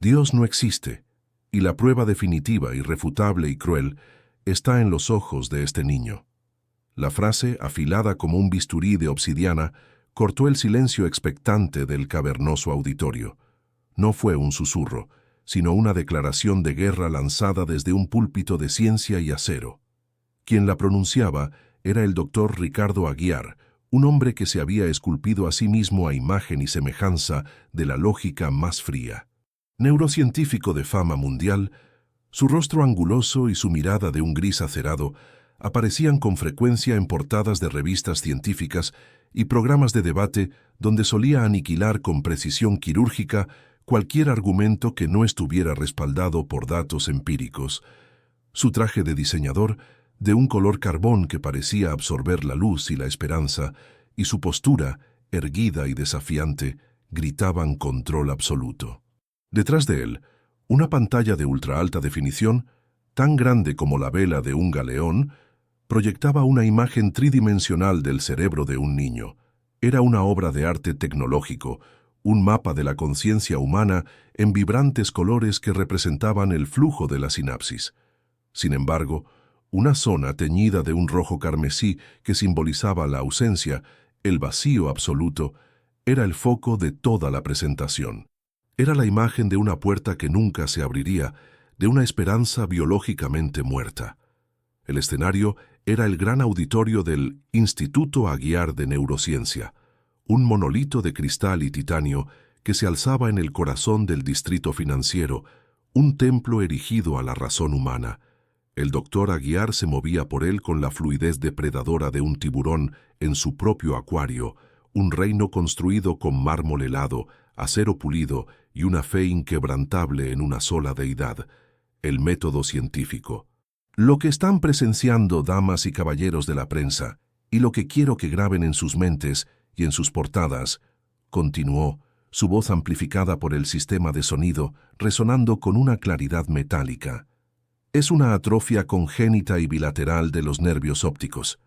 Dios no existe, y la prueba definitiva, irrefutable y cruel está en los ojos de este niño. La frase, afilada como un bisturí de obsidiana, cortó el silencio expectante del cavernoso auditorio. No fue un susurro, sino una declaración de guerra lanzada desde un púlpito de ciencia y acero. Quien la pronunciaba era el doctor Ricardo Aguiar, un hombre que se había esculpido a sí mismo a imagen y semejanza de la lógica más fría. Neurocientífico de fama mundial, su rostro anguloso y su mirada de un gris acerado aparecían con frecuencia en portadas de revistas científicas y programas de debate donde solía aniquilar con precisión quirúrgica cualquier argumento que no estuviera respaldado por datos empíricos. Su traje de diseñador, de un color carbón que parecía absorber la luz y la esperanza, y su postura, erguida y desafiante, gritaban control absoluto. Detrás de él, una pantalla de ultra alta definición, tan grande como la vela de un galeón, proyectaba una imagen tridimensional del cerebro de un niño. Era una obra de arte tecnológico, un mapa de la conciencia humana en vibrantes colores que representaban el flujo de la sinapsis. Sin embargo, una zona teñida de un rojo carmesí que simbolizaba la ausencia, el vacío absoluto, era el foco de toda la presentación. Era la imagen de una puerta que nunca se abriría, de una esperanza biológicamente muerta. El escenario era el gran auditorio del Instituto Aguiar de Neurociencia, un monolito de cristal y titanio que se alzaba en el corazón del distrito financiero, un templo erigido a la razón humana. El doctor Aguiar se movía por él con la fluidez depredadora de un tiburón en su propio acuario, un reino construido con mármol helado, acero pulido y una fe inquebrantable en una sola deidad, el método científico. Lo que están presenciando, damas y caballeros de la prensa, y lo que quiero que graben en sus mentes y en sus portadas, continuó, su voz amplificada por el sistema de sonido, resonando con una claridad metálica. Es una atrofia congénita y bilateral de los nervios ópticos.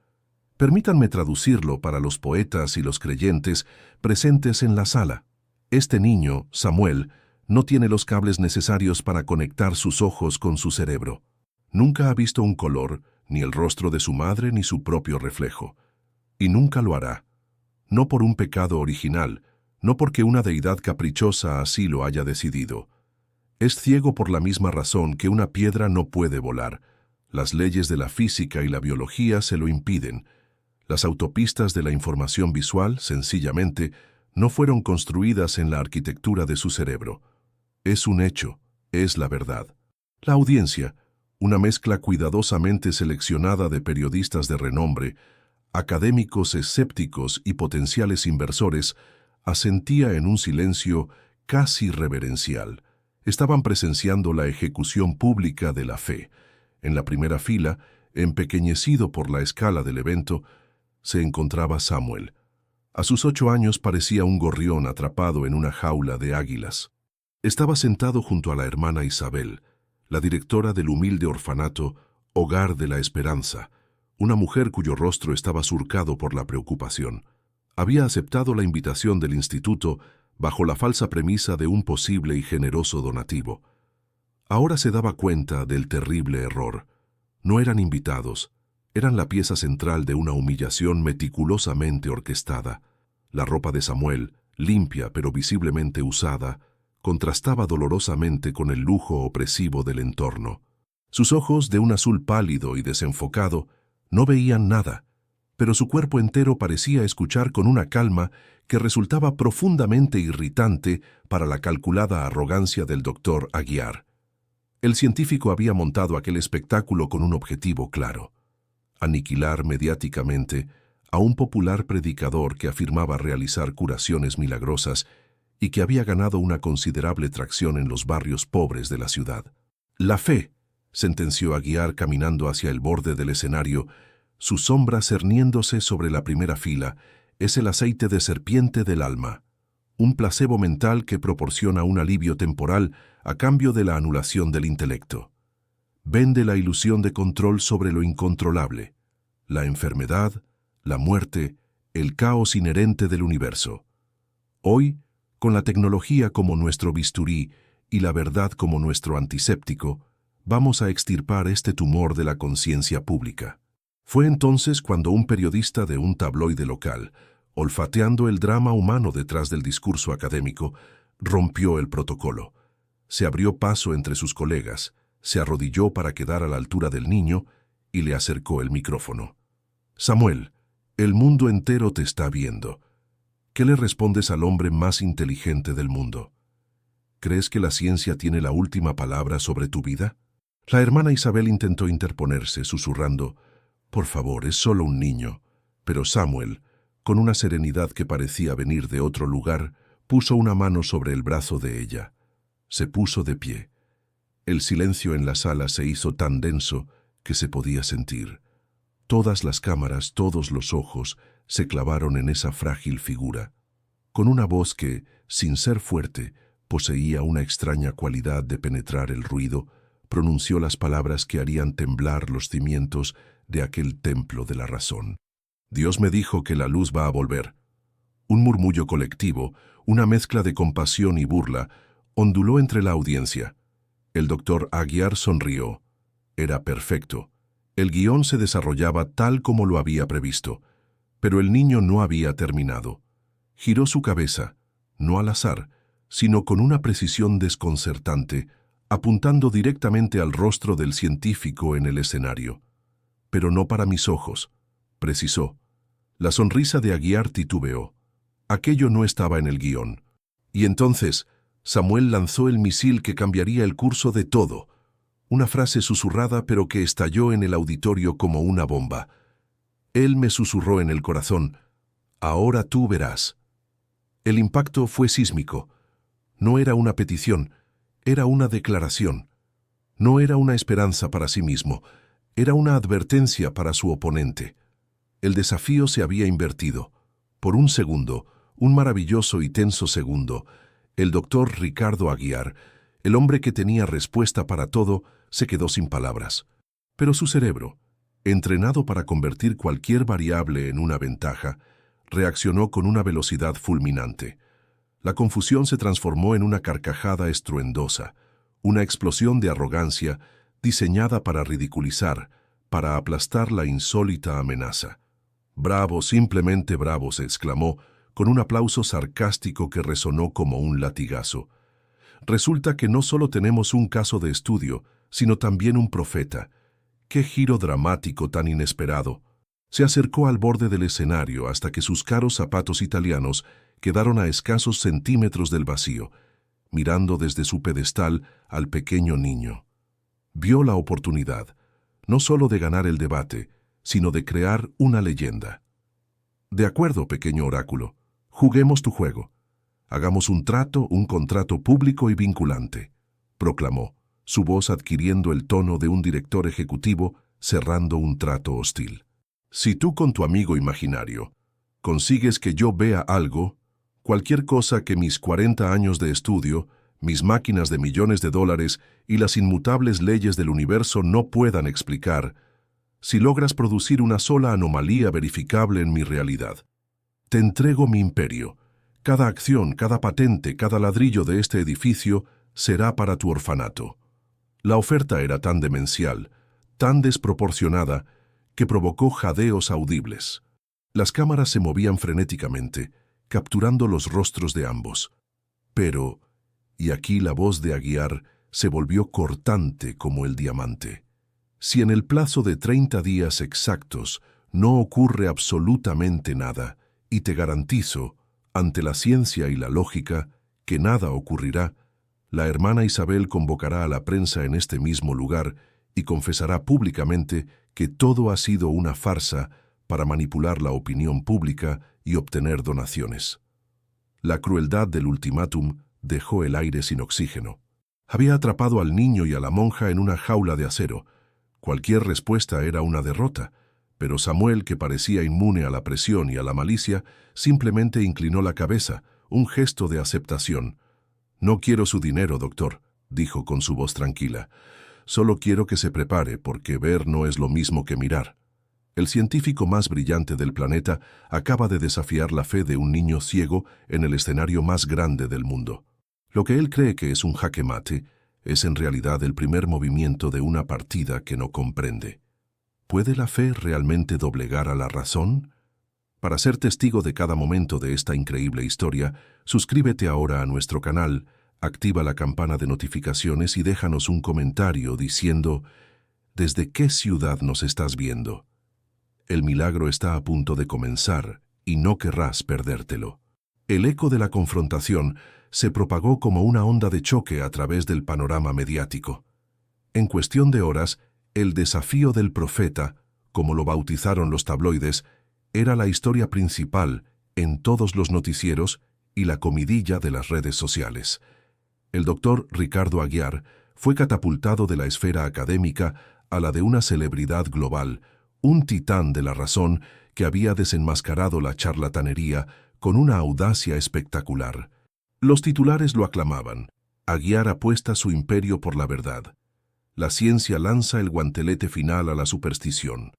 Permítanme traducirlo para los poetas y los creyentes presentes en la sala. Este niño, Samuel, no tiene los cables necesarios para conectar sus ojos con su cerebro. Nunca ha visto un color, ni el rostro de su madre ni su propio reflejo. Y nunca lo hará. No por un pecado original, no porque una deidad caprichosa así lo haya decidido. Es ciego por la misma razón que una piedra no puede volar. Las leyes de la física y la biología se lo impiden. Las autopistas de la información visual, sencillamente, no fueron construidas en la arquitectura de su cerebro. Es un hecho, es la verdad. La audiencia, una mezcla cuidadosamente seleccionada de periodistas de renombre, académicos escépticos y potenciales inversores, asentía en un silencio casi reverencial. Estaban presenciando la ejecución pública de la fe. En la primera fila, empequeñecido por la escala del evento, se encontraba Samuel. A sus 8 años parecía un gorrión atrapado en una jaula de águilas. Estaba sentado junto a la hermana Isabel, la directora del humilde orfanato Hogar de la Esperanza, una mujer cuyo rostro estaba surcado por la preocupación. Había aceptado la invitación del instituto bajo la falsa premisa de un posible y generoso donativo. Ahora se daba cuenta del terrible error. No eran invitados, eran la pieza central de una humillación meticulosamente orquestada. La ropa de Samuel, limpia pero visiblemente usada, contrastaba dolorosamente con el lujo opresivo del entorno. Sus ojos, de un azul pálido y desenfocado, no veían nada, pero su cuerpo entero parecía escuchar con una calma que resultaba profundamente irritante para la calculada arrogancia del doctor Aguiar. El científico había montado aquel espectáculo con un objetivo claro: aniquilar mediáticamente a un popular predicador que afirmaba realizar curaciones milagrosas y que había ganado una considerable tracción en los barrios pobres de la ciudad. «La fe», sentenció Aguiar caminando hacia el borde del escenario, su sombra cerniéndose sobre la primera fila, «es el aceite de serpiente del alma, un placebo mental que proporciona un alivio temporal a cambio de la anulación del intelecto. Vende la ilusión de control sobre lo incontrolable, la enfermedad, la muerte, el caos inherente del universo. Hoy, con la tecnología como nuestro bisturí y la verdad como nuestro antiséptico, vamos a extirpar este tumor de la conciencia pública. Fue entonces cuando un periodista de un tabloide local, olfateando el drama humano detrás del discurso académico, rompió el protocolo. Se abrió paso entre sus colegas, se arrodilló para quedar a la altura del niño y le acercó el micrófono. «Samuel, el mundo entero te está viendo. ¿Qué le respondes al hombre más inteligente del mundo? ¿Crees que la ciencia tiene la última palabra sobre tu vida?» La hermana Isabel intentó interponerse, susurrando: «Por favor, es solo un niño». Pero Samuel, con una serenidad que parecía venir de otro lugar, puso una mano sobre el brazo de ella. Se puso de pie. El silencio en la sala se hizo tan denso que se podía sentir. Todas las cámaras, todos los ojos, se clavaron en esa frágil figura. Con una voz que, sin ser fuerte, poseía una extraña cualidad de penetrar el ruido, pronunció las palabras que harían temblar los cimientos de aquel templo de la razón. «Dios me dijo que la luz va a volver». Un murmullo colectivo, una mezcla de compasión y burla, onduló entre la audiencia. El doctor Aguiar sonrió. Era perfecto. El guión se desarrollaba tal como lo había previsto. Pero el niño no había terminado. Giró su cabeza, no al azar, sino con una precisión desconcertante, apuntando directamente al rostro del científico en el escenario. «Pero no para mis ojos», precisó. La sonrisa de Aguiar titubeó. Aquello no estaba en el guión. Y entonces Samuel lanzó el misil que cambiaría el curso de todo. Una frase susurrada pero que estalló en el auditorio como una bomba. Él me susurró en el corazón: «Ahora tú verás». El impacto fue sísmico. No era una petición, era una declaración. No era una esperanza para sí mismo, era una advertencia para su oponente. El desafío se había invertido. Por un segundo, un maravilloso y tenso segundo, el doctor Ricardo Aguiar, el hombre que tenía respuesta para todo, se quedó sin palabras. Pero su cerebro, entrenado para convertir cualquier variable en una ventaja, reaccionó con una velocidad fulminante. La confusión se transformó en una carcajada estruendosa, una explosión de arrogancia diseñada para ridiculizar, para aplastar la insólita amenaza. «Bravo, simplemente bravo», se exclamó, con un aplauso sarcástico que resonó como un latigazo. «Resulta que no solo tenemos un caso de estudio, sino también un profeta. ¡Qué giro dramático tan inesperado!». Se acercó al borde del escenario hasta que sus caros zapatos italianos quedaron a escasos centímetros del vacío, mirando desde su pedestal al pequeño niño. Vio la oportunidad, no solo de ganar el debate, sino de crear una leyenda. «De acuerdo, pequeño oráculo, juguemos tu juego. Hagamos un contrato público y vinculante», proclamó, su voz adquiriendo el tono de un director ejecutivo cerrando un trato hostil. «Si tú con tu amigo imaginario consigues que yo vea algo, cualquier cosa que mis 40 años de estudio, mis máquinas de millones de dólares y las inmutables leyes del universo no puedan explicar, si logras producir una sola anomalía verificable en mi realidad, te entrego mi imperio. Cada acción, cada patente, cada ladrillo de este edificio será para tu orfanato». La oferta era tan demencial, tan desproporcionada, que provocó jadeos audibles. Las cámaras se movían frenéticamente, capturando los rostros de ambos. Pero, y aquí la voz de Aguiar se volvió cortante como el diamante, si en el plazo de 30 días exactos no ocurre absolutamente nada, y te garantizo, ante la ciencia y la lógica, que nada ocurrirá, la hermana Isabel convocará a la prensa en este mismo lugar y confesará públicamente que todo ha sido una farsa para manipular la opinión pública y obtener donaciones. La crueldad del ultimátum dejó el aire sin oxígeno. Había atrapado al niño y a la monja en una jaula de acero. Cualquier respuesta era una derrota, pero Samuel, que parecía inmune a la presión y a la malicia, simplemente inclinó la cabeza, un gesto de aceptación. «No quiero su dinero, doctor», dijo con su voz tranquila. «Solo quiero que se prepare, porque ver no es lo mismo que mirar. El científico más brillante del planeta acaba de desafiar la fe de un niño ciego en el escenario más grande del mundo. Lo que él cree que es un jaque mate es en realidad el primer movimiento de una partida que no comprende. ¿Puede la fe realmente doblegar a la razón? Para ser testigo de cada momento de esta increíble historia, suscríbete ahora a nuestro canal, activa la campana de notificaciones y déjanos un comentario diciendo ¿desde qué ciudad nos estás viendo? El milagro está a punto de comenzar y no querrás perdértelo. El eco de la confrontación se propagó como una onda de choque a través del panorama mediático. En cuestión de horas, el desafío del profeta, como lo bautizaron los tabloides, era la historia principal en todos los noticieros y la comidilla de las redes sociales. El doctor Ricardo Aguiar fue catapultado de la esfera académica a la de una celebridad global, un titán de la razón que había desenmascarado la charlatanería con una audacia espectacular. Los titulares lo aclamaban. Aguiar apuesta su imperio por la verdad. La ciencia lanza el guantelete final a la superstición.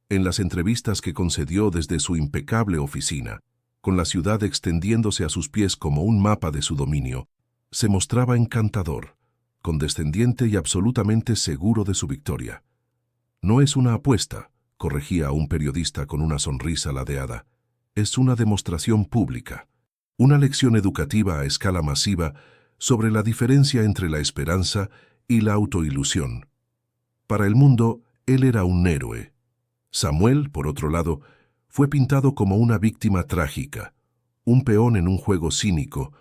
En las entrevistas que concedió desde su impecable oficina, con la ciudad extendiéndose a sus pies como un mapa de su dominio, se mostraba encantador, condescendiente y absolutamente seguro de su victoria. No es una apuesta, corregía a un periodista con una sonrisa ladeada. Es una demostración pública, una lección educativa a escala masiva sobre la diferencia entre la esperanza y la autoilusión. Para el mundo, él era un héroe. Samuel, por otro lado, fue pintado como una víctima trágica, un peón en un juego cínico,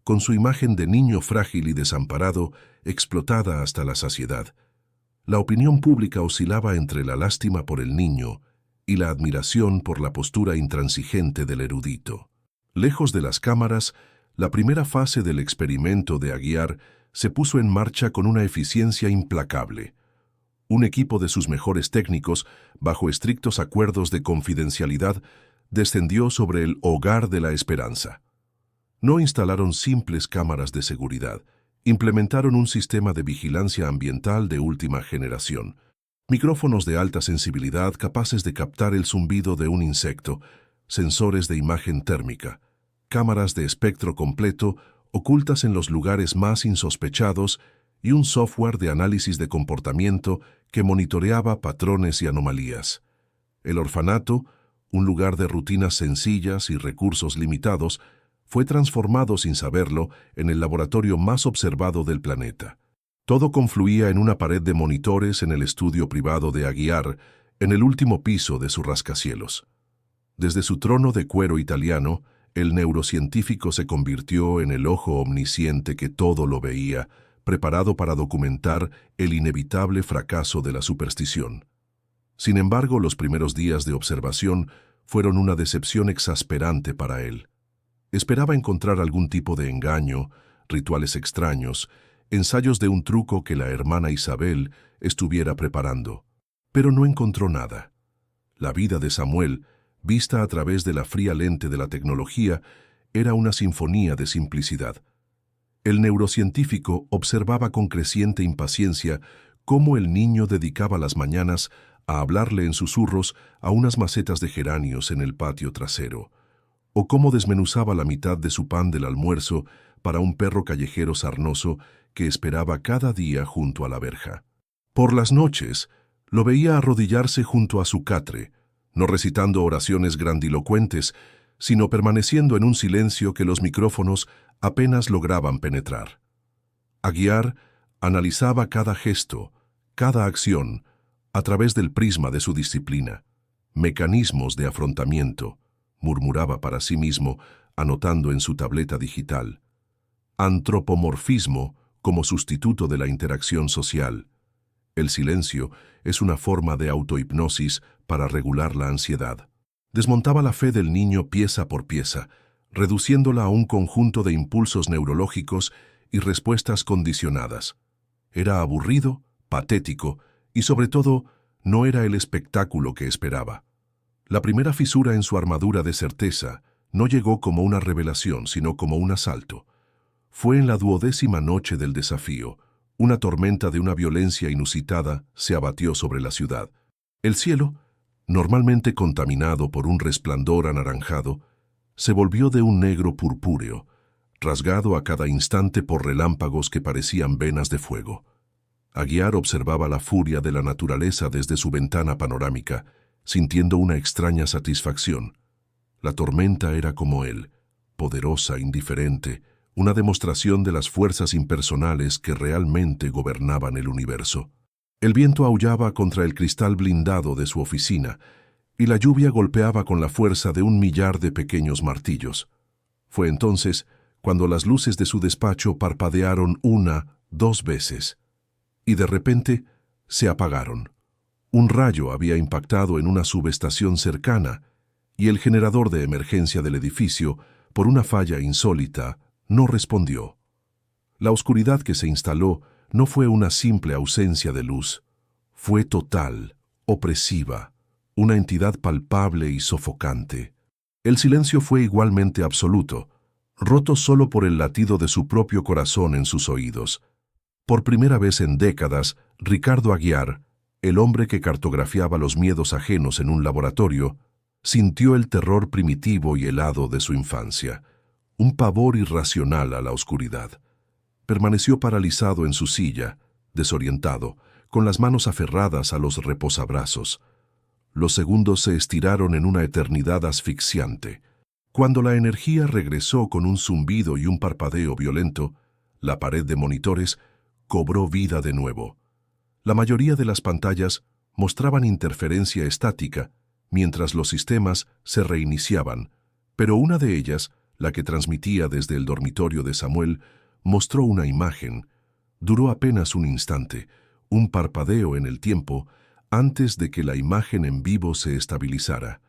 con su imagen de niño frágil y desamparado, explotada hasta la saciedad. La opinión pública oscilaba entre la lástima por el niño y la admiración por la postura intransigente del erudito. Lejos de las cámaras, la primera fase del experimento de Aguiar se puso en marcha con una eficiencia implacable. Un equipo de sus mejores técnicos, bajo estrictos acuerdos de confidencialidad, descendió sobre el Hogar de la Esperanza. No instalaron simples cámaras de seguridad, implementaron un sistema de vigilancia ambiental de última generación. Micrófonos de alta sensibilidad capaces de captar el zumbido de un insecto, sensores de imagen térmica, cámaras de espectro completo ocultas en los lugares más insospechados y un software de análisis de comportamiento que monitoreaba patrones y anomalías. El orfanato, un lugar de rutinas sencillas y recursos limitados, fue transformado sin saberlo en el laboratorio más observado del planeta. Todo confluía en una pared de monitores en el estudio privado de Aguiar, en el último piso de su rascacielos. Desde su trono de cuero italiano, el neurocientífico se convirtió en el ojo omnisciente que todo lo veía, preparado para documentar el inevitable fracaso de la superstición. Sin embargo, los primeros días de observación fueron una decepción exasperante para él. Esperaba encontrar algún tipo de engaño, rituales extraños, ensayos de un truco que la hermana Isabel estuviera preparando. Pero no encontró nada. La vida de Samuel, vista a través de la fría lente de la tecnología, era una sinfonía de simplicidad. El neurocientífico observaba con creciente impaciencia cómo el niño dedicaba las mañanas a hablarle en susurros a unas macetas de geranios en el patio trasero, o cómo desmenuzaba la mitad de su pan del almuerzo para un perro callejero sarnoso que esperaba cada día junto a la verja. Por las noches, lo veía arrodillarse junto a su catre, no recitando oraciones grandilocuentes, sino permaneciendo en un silencio que los micrófonos apenas lograban penetrar. Aguiar analizaba cada gesto, cada acción, a través del prisma de su disciplina. Mecanismos de afrontamiento, murmuraba para sí mismo, anotando en su tableta digital. Antropomorfismo como sustituto de la interacción social. El silencio es una forma de autohipnosis para regular la ansiedad. Desmontaba la fe del niño pieza por pieza, reduciéndola a un conjunto de impulsos neurológicos y respuestas condicionadas. Era aburrido, patético y, sobre todo, no era el espectáculo que esperaba. La primera fisura en su armadura de certeza no llegó como una revelación, sino como un asalto. Fue en la 12ª noche del desafío. Una tormenta de una violencia inusitada se abatió sobre la ciudad. El cielo, normalmente contaminado por un resplandor anaranjado, se volvió de un negro purpúreo, rasgado a cada instante por relámpagos que parecían venas de fuego. Aguiar observaba la furia de la naturaleza desde su ventana panorámica, sintiendo una extraña satisfacción. La tormenta era como él, poderosa, indiferente, una demostración de las fuerzas impersonales que realmente gobernaban el universo. El viento aullaba contra el cristal blindado de su oficina, y la lluvia golpeaba con la fuerza de 1.000.000 de pequeños martillos. Fue entonces cuando las luces de su despacho parpadearon 1, 2 veces, y de repente se apagaron. Un rayo había impactado en una subestación cercana, y el generador de emergencia del edificio, por una falla insólita, no respondió. La oscuridad que se instaló no fue una simple ausencia de luz, fue total, opresiva, una entidad palpable y sofocante. El silencio fue igualmente absoluto, roto solo por el latido de su propio corazón en sus oídos. Por primera vez en décadas, Ricardo Aguiar, el hombre que cartografiaba los miedos ajenos en un laboratorio, sintió el terror primitivo y helado de su infancia, un pavor irracional a la oscuridad. Permaneció paralizado en su silla, desorientado, con las manos aferradas a los reposabrazos. Los segundos se estiraron en una eternidad asfixiante. Cuando la energía regresó con un zumbido y un parpadeo violento, la pared de monitores cobró vida de nuevo. La mayoría de las pantallas mostraban interferencia estática, mientras los sistemas se reiniciaban, pero una de ellas, la que transmitía desde el dormitorio de Samuel, mostró una imagen. Duró apenas un instante, un parpadeo en el tiempo, antes de que la imagen en vivo se estabilizara.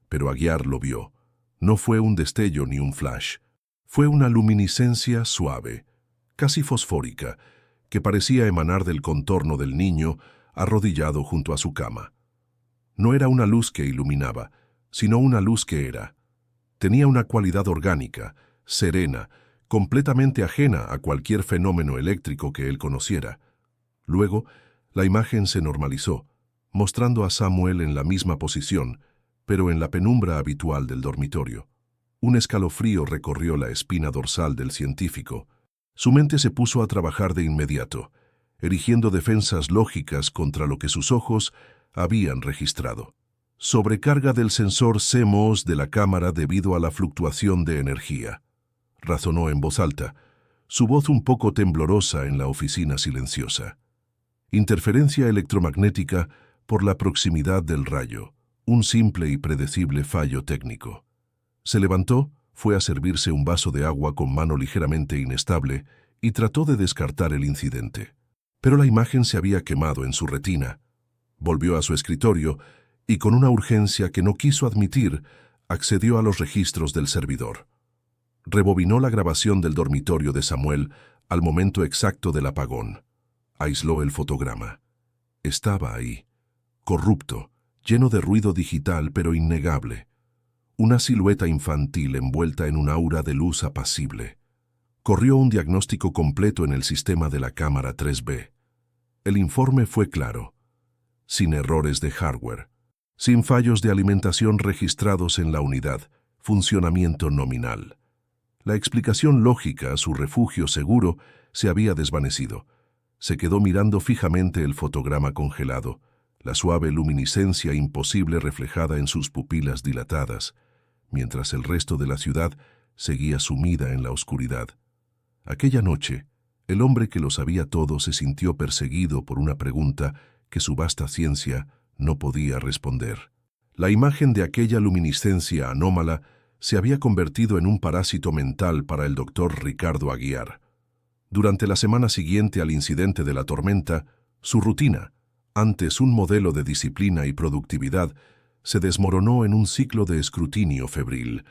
Pero Aguiar lo vio. No fue un destello ni un flash. Fue una luminiscencia suave, casi fosfórica, que parecía emanar del contorno del niño arrodillado junto a su cama. No era una luz que iluminaba, sino una luz que era. Tenía una cualidad orgánica, serena, completamente ajena a cualquier fenómeno eléctrico que él conociera. Luego, la imagen se normalizó, mostrando a Samuel en la misma posición, pero en la penumbra habitual del dormitorio. Un escalofrío recorrió la espina dorsal del científico. Su mente se puso a trabajar de inmediato, erigiendo defensas lógicas contra lo que sus ojos habían registrado. Sobrecarga del sensor CMOS de la cámara debido a la fluctuación de energía, razonó en voz alta, su voz un poco temblorosa en la oficina silenciosa. Interferencia electromagnética por la proximidad del rayo, un simple y predecible fallo técnico. Se levantó, fue a servirse un vaso de agua con mano ligeramente inestable y trató de descartar el incidente. Pero la imagen se había quemado en su retina. Volvió a su escritorio y, con una urgencia que no quiso admitir, accedió a los registros del servidor. Rebobinó la grabación del dormitorio de Samuel al momento exacto del apagón. Aisló el fotograma. Estaba ahí, corrupto, lleno de ruido digital pero innegable. Una silueta infantil envuelta en un aura de luz apacible. Corrió un diagnóstico completo en el sistema de la cámara 3B. El informe fue claro, sin errores de hardware, sin fallos de alimentación registrados en la unidad, funcionamiento nominal. La explicación lógica a su refugio seguro se había desvanecido. Se quedó mirando fijamente el fotograma congelado, la suave luminiscencia imposible reflejada en sus pupilas dilatadas, mientras el resto de la ciudad seguía sumida en la oscuridad. Aquella noche, el hombre que lo sabía todo se sintió perseguido por una pregunta que su vasta ciencia no podía responder. La imagen de aquella luminiscencia anómala se había convertido en un parásito mental para el doctor Ricardo Aguiar. Durante la semana siguiente al incidente de la tormenta, su rutina, antes un modelo de disciplina y productividad, se desmoronó en un ciclo de escrutinio febril.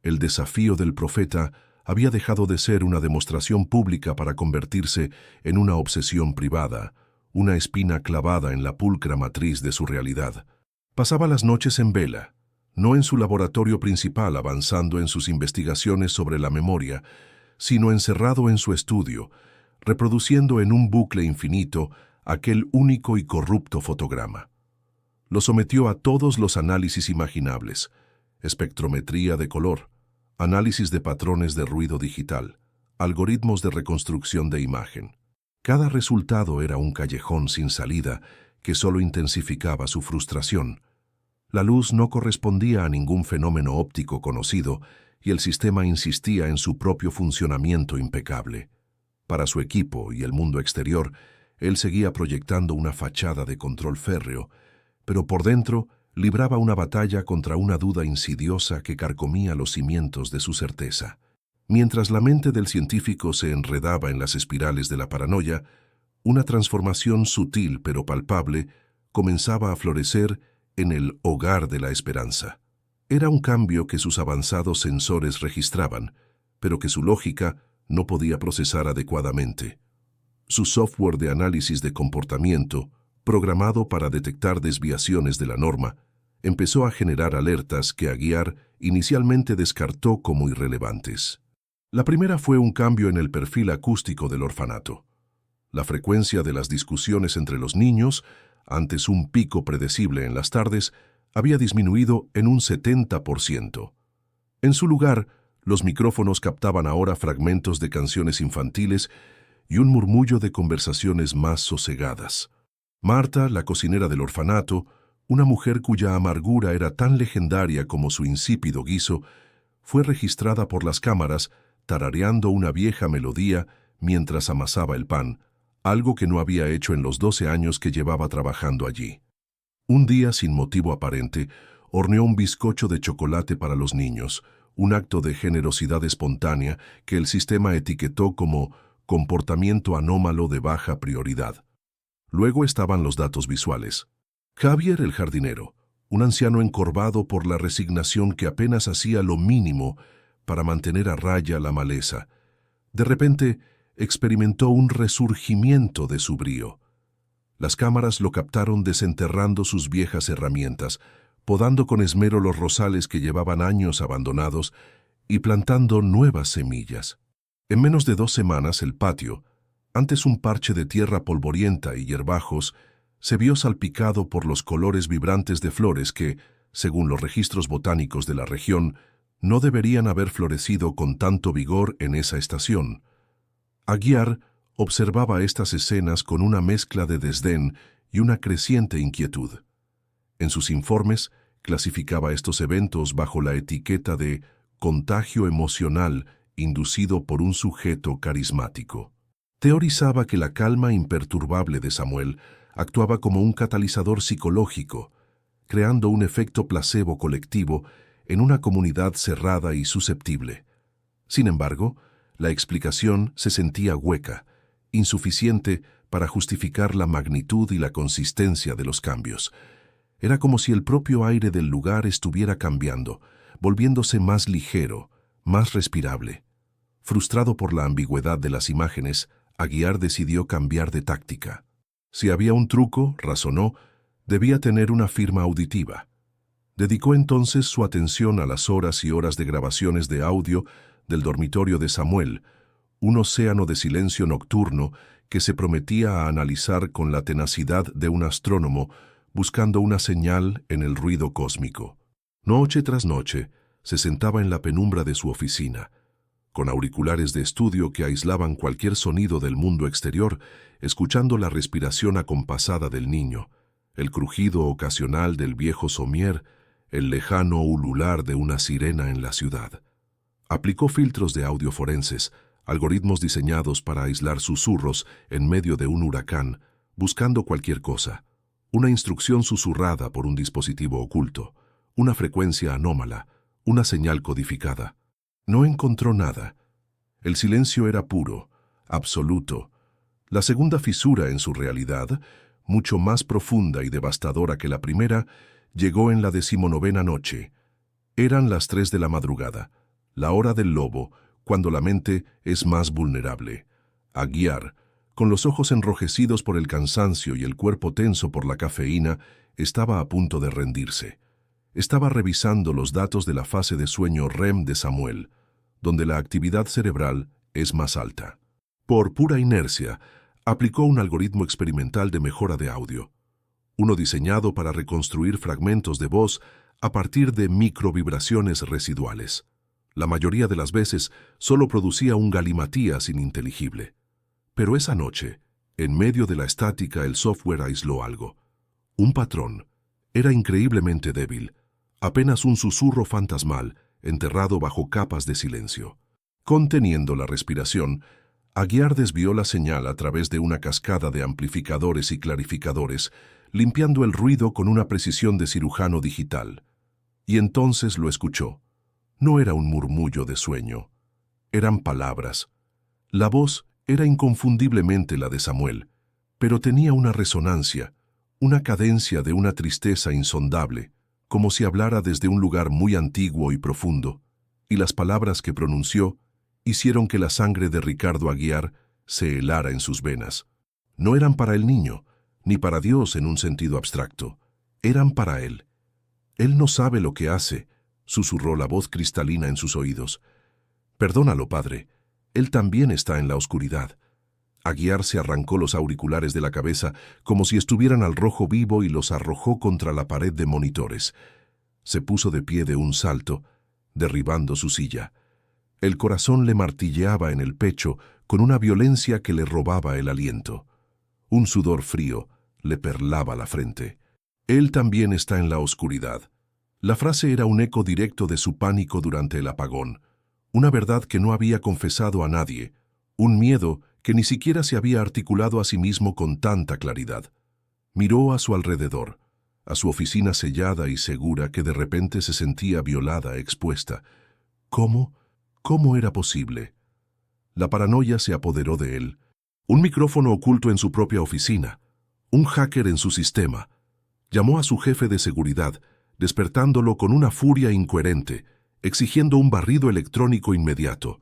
El desafío del profeta había dejado de ser una demostración pública para convertirse en una obsesión privada, una espina clavada en la pulcra matriz de su realidad. Pasaba las noches en vela, no en su laboratorio principal avanzando en sus investigaciones sobre la memoria, sino encerrado en su estudio, reproduciendo en un bucle infinito aquel único y corrupto fotograma. Lo sometió a todos los análisis imaginables: espectrometría de color, análisis de patrones de ruido digital, algoritmos de reconstrucción de imagen. Cada resultado era un callejón sin salida que solo intensificaba su frustración. La luz no correspondía a ningún fenómeno óptico conocido y el sistema insistía en su propio funcionamiento impecable. Para su equipo y el mundo exterior, él seguía proyectando una fachada de control férreo, pero por dentro libraba una batalla contra una duda insidiosa que carcomía los cimientos de su certeza. Mientras la mente del científico se enredaba en las espirales de la paranoia, una transformación sutil pero palpable comenzaba a florecer en el hogar de la esperanza. Era un cambio que sus avanzados sensores registraban, pero que su lógica no podía procesar adecuadamente. Su software de análisis de comportamiento, programado para detectar desviaciones de la norma, empezó a generar alertas que Aguiar inicialmente descartó como irrelevantes. La primera fue un cambio en el perfil acústico del orfanato. La frecuencia de las discusiones entre los niños, antes un pico predecible en las tardes, había disminuido en un 70%. En su lugar, los micrófonos captaban ahora fragmentos de canciones infantiles y un murmullo de conversaciones más sosegadas. Marta, la cocinera del orfanato, una mujer cuya amargura era tan legendaria como su insípido guiso, fue registrada por las cámaras tarareando una vieja melodía mientras amasaba el pan, algo que no había hecho en los 12 años que llevaba trabajando allí. Un día, sin motivo aparente, horneó un bizcocho de chocolate para los niños, un acto de generosidad espontánea que el sistema etiquetó como comportamiento anómalo de baja prioridad. Luego estaban los datos visuales. Javier el jardinero, un anciano encorvado por la resignación que apenas hacía lo mínimo para mantener a raya la maleza, de repente experimentó un resurgimiento de su brío. Las cámaras lo captaron desenterrando sus viejas herramientas, podando con esmero los rosales que llevaban años abandonados y plantando nuevas semillas. En menos de 2 semanas el patio, antes un parche de tierra polvorienta y hierbajos, se vio salpicado por los colores vibrantes de flores que, según los registros botánicos de la región, no deberían haber florecido con tanto vigor en esa estación. Aguiar observaba estas escenas con una mezcla de desdén y una creciente inquietud. En sus informes, clasificaba estos eventos bajo la etiqueta de contagio emocional inducido por un sujeto carismático. Teorizaba que la calma imperturbable de Samuel actuaba como un catalizador psicológico, creando un efecto placebo colectivo en una comunidad cerrada y susceptible. Sin embargo, la explicación se sentía hueca, insuficiente para justificar la magnitud y la consistencia de los cambios. Era como si el propio aire del lugar estuviera cambiando, volviéndose más ligero, más respirable. Frustrado por la ambigüedad de las imágenes, Aguiar decidió cambiar de táctica. Si había un truco, razonó, debía tener una firma auditiva. Dedicó entonces su atención a las horas y horas de grabaciones de audio del dormitorio de Samuel, un océano de silencio nocturno que se prometía a analizar con la tenacidad de un astrónomo buscando una señal en el ruido cósmico. Noche tras noche, se sentaba en la penumbra de su oficina, con auriculares de estudio que aislaban cualquier sonido del mundo exterior, escuchando la respiración acompasada del niño, el crujido ocasional del viejo somier, el lejano ulular de una sirena en la ciudad. Aplicó filtros de audio forenses, algoritmos diseñados para aislar susurros en medio de un huracán, buscando cualquier cosa, una instrucción susurrada por un dispositivo oculto, una frecuencia anómala, una señal codificada. No encontró nada. El silencio era puro, absoluto. La segunda fisura en su realidad, mucho más profunda y devastadora que la primera, llegó en la 19ª noche. Eran las 3 de la madrugada, la hora del lobo, cuando la mente es más vulnerable. Aguiar, con los ojos enrojecidos por el cansancio y el cuerpo tenso por la cafeína, estaba a punto de rendirse. Estaba revisando los datos de la fase de sueño REM de Samuel, donde la actividad cerebral es más alta. Por pura inercia, aplicó un algoritmo experimental de mejora de audio, uno diseñado para reconstruir fragmentos de voz a partir de microvibraciones residuales. La mayoría de las veces solo producía un galimatías ininteligible. Pero esa noche, en medio de la estática, el software aisló algo. Un patrón. Era increíblemente débil, apenas un susurro fantasmal, enterrado bajo capas de silencio. Conteniendo la respiración, Aguiar desvió la señal a través de una cascada de amplificadores y clarificadores, limpiando el ruido con una precisión de cirujano digital. Y entonces lo escuchó. No era un murmullo de sueño. Eran palabras. La voz era inconfundiblemente la de Samuel, pero tenía una resonancia, una cadencia de una tristeza insondable, como si hablara desde un lugar muy antiguo y profundo, y las palabras que pronunció hicieron que la sangre de Ricardo Aguiar se helara en sus venas. No eran para el niño, ni para Dios en un sentido abstracto, eran para él. Él no sabe lo que hace, susurró la voz cristalina en sus oídos. Perdónalo, padre, él también está en la oscuridad. Aguiar se arrancó los auriculares de la cabeza como si estuvieran al rojo vivo y los arrojó contra la pared de monitores. Se puso de pie de un salto, derribando su silla. El corazón le martilleaba en el pecho con una violencia que le robaba el aliento. Un sudor frío le perlaba la frente. Él también está en la oscuridad. La frase era un eco directo de su pánico durante el apagón, una verdad que no había confesado a nadie, un miedo que ni siquiera se había articulado a sí mismo con tanta claridad. Miró a su alrededor, a su oficina sellada y segura que de repente se sentía violada, expuesta. ¿Cómo? ¿Cómo era posible? La paranoia se apoderó de él. Un micrófono oculto en su propia oficina, un hacker en su sistema. Llamó a su jefe de seguridad, despertándolo con una furia incoherente, exigiendo un barrido electrónico inmediato.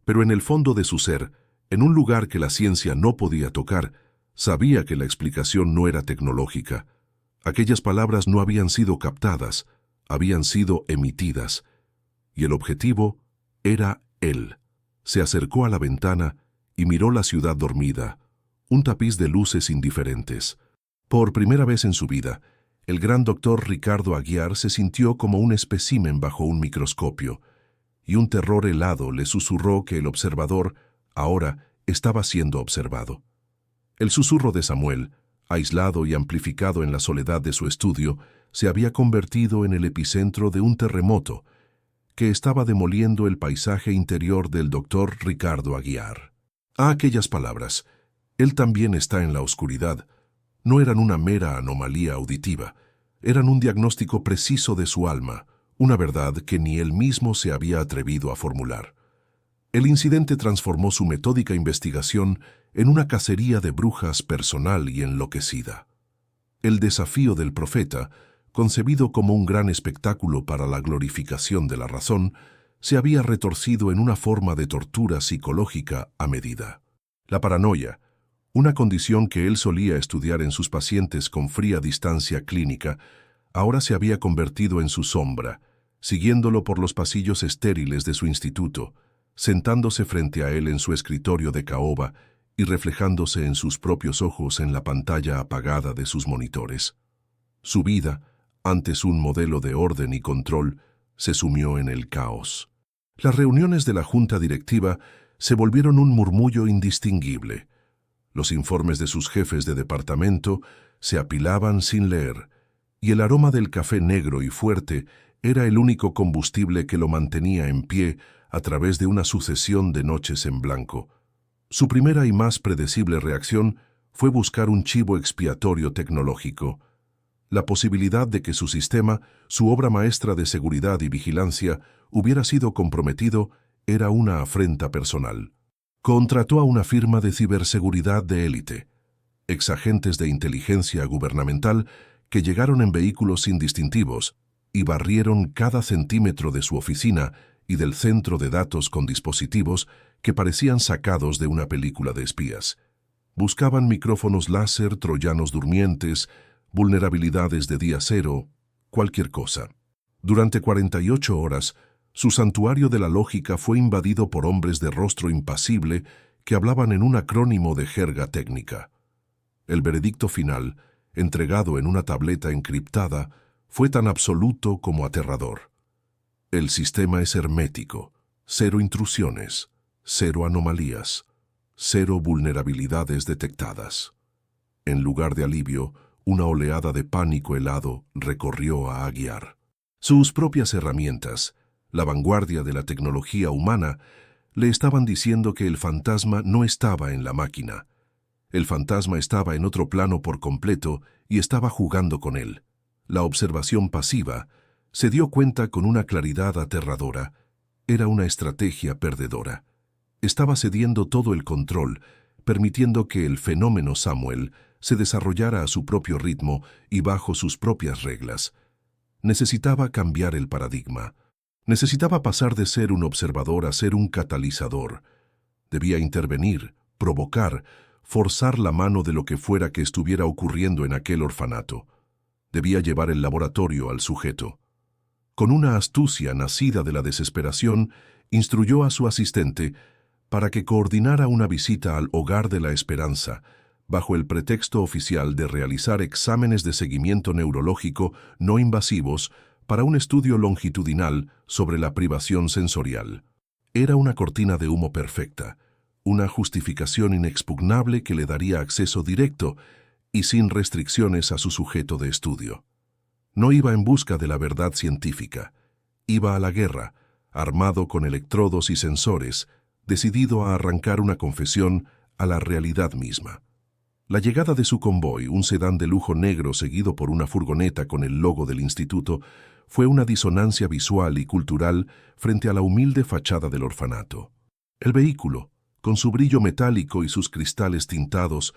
Pero en el fondo de su ser, en un lugar que la ciencia no podía tocar, sabía que la explicación no era tecnológica. Aquellas palabras no habían sido captadas, habían sido emitidas. Y el objetivo era él. Se acercó a la ventana y miró la ciudad dormida, un tapiz de luces indiferentes. Por primera vez en su vida, el gran doctor Ricardo Aguiar se sintió como un espécimen bajo un microscopio, y un terror helado le susurró que el observador ahora estaba siendo observado. El susurro de Samuel, aislado y amplificado en la soledad de su estudio, se había convertido en el epicentro de un terremoto que estaba demoliendo el paisaje interior del doctor Ricardo Aguiar. A aquellas palabras, él también está en la oscuridad, no eran una mera anomalía auditiva, eran un diagnóstico preciso de su alma, una verdad que ni él mismo se había atrevido a formular. El incidente transformó su metódica investigación en una cacería de brujas personal y enloquecida. El desafío del profeta, concebido como un gran espectáculo para la glorificación de la razón, se había retorcido en una forma de tortura psicológica a medida. La paranoia, una condición que él solía estudiar en sus pacientes con fría distancia clínica, ahora se había convertido en su sombra, siguiéndolo por los pasillos estériles de su instituto, sentándose frente a él en su escritorio de caoba y reflejándose en sus propios ojos en la pantalla apagada de sus monitores. Su vida, antes un modelo de orden y control, se sumió en el caos. Las reuniones de la junta directiva se volvieron un murmullo indistinguible. Los informes de sus jefes de departamento se apilaban sin leer, y el aroma del café negro y fuerte era el único combustible que lo mantenía en pie a través de una sucesión de noches en blanco. Su primera y más predecible reacción fue buscar un chivo expiatorio tecnológico. La posibilidad de que su sistema, su obra maestra de seguridad y vigilancia, hubiera sido comprometido era una afrenta personal. Contrató a una firma de ciberseguridad de élite, exagentes de inteligencia gubernamental que llegaron en vehículos sin distintivos y barrieron cada centímetro de su oficina y del centro de datos con dispositivos que parecían sacados de una película de espías. Buscaban micrófonos láser, troyanos durmientes, vulnerabilidades de día cero, cualquier cosa. Durante 48 horas, su santuario de la lógica fue invadido por hombres de rostro impasible que hablaban en un acrónimo de jerga técnica. El veredicto final, entregado en una tableta encriptada, fue tan absoluto como aterrador. El sistema es hermético, cero intrusiones, cero anomalías, cero vulnerabilidades detectadas. En lugar de alivio, una oleada de pánico helado recorrió a Aguiar. Sus propias herramientas, la vanguardia de la tecnología humana, le estaban diciendo que el fantasma no estaba en la máquina. El fantasma estaba en otro plano por completo y estaba jugando con él. La observación pasiva se dio cuenta con una claridad aterradora. Era una estrategia perdedora. Estaba cediendo todo el control, permitiendo que el fenómeno Samuel se desarrollara a su propio ritmo y bajo sus propias reglas. Necesitaba cambiar el paradigma. Necesitaba pasar de ser un observador a ser un catalizador. Debía intervenir, provocar, forzar la mano de lo que fuera que estuviera ocurriendo en aquel orfanato. Debía llevar el laboratorio al sujeto. Con una astucia nacida de la desesperación, instruyó a su asistente para que coordinara una visita al Hogar de la Esperanza, bajo el pretexto oficial de realizar exámenes de seguimiento neurológico no invasivos para un estudio longitudinal sobre la privación sensorial. Era una cortina de humo perfecta, una justificación inexpugnable que le daría acceso directo y sin restricciones a su sujeto de estudio. No iba en busca de la verdad científica, iba a la guerra, armado con electrodos y sensores, decidido a arrancar una confesión a la realidad misma. La llegada de su convoy, un sedán de lujo negro seguido por una furgoneta con el logo del instituto, fue una disonancia visual y cultural frente a la humilde fachada del orfanato. El vehículo, con su brillo metálico y sus cristales tintados,